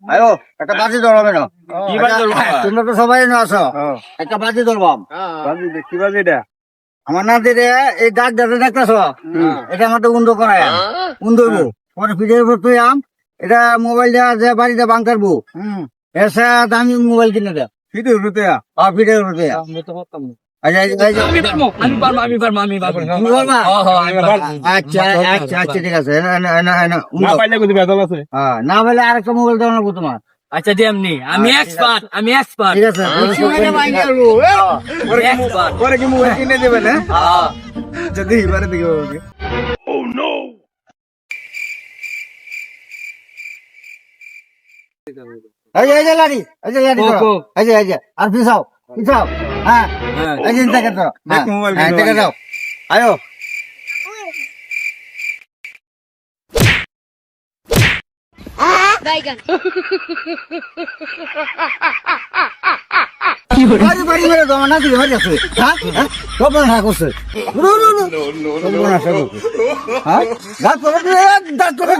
আয়ো একটা বাজি ধরবে না কি বাজি ধরবো? তোমরা তো সবাই না আছো একটা বাজি ধরবাম কি বাজি এটা? আমার না দিলে এই দাঁত যাতে দেখতেছ এটা আমার তো উন্দ করায় উন্দ হইবো পরে ফিরে তুই আম এটা মোবাইল দেওয়া যে বাড়িতে বাংকারবো এসে দামি মোবাইল কিনে দেয় ফিতে উঠতে ফিরে তুই আমি পারবো। আচ্ছা আচ্ছা আচ্ছা ঠিক আছে না পাইলে কিন্তু বেদল আছে। না হলে আরেকটা মোবাইল দেওয়া নেবো তোমার আচ্ছা দি আমি এক্সপার্ট ঠিক আছে পরে কি মোবাইল কিনে দেবে না? যদি এবারে দিকে বলবে। এই যে লাড়ি করো। এই যে আর পিছাও হ্যাঁ এই যে থেকে দাও দেখ মোবাইল হ্যাঁ থেকে দাও আয়ো Baigan. বাড়ি মেরে তোমার না দিলে বাড়ি আছে হ্যাঁ সব না করছে হ্যাঁ দাঁত করে দাঁত করে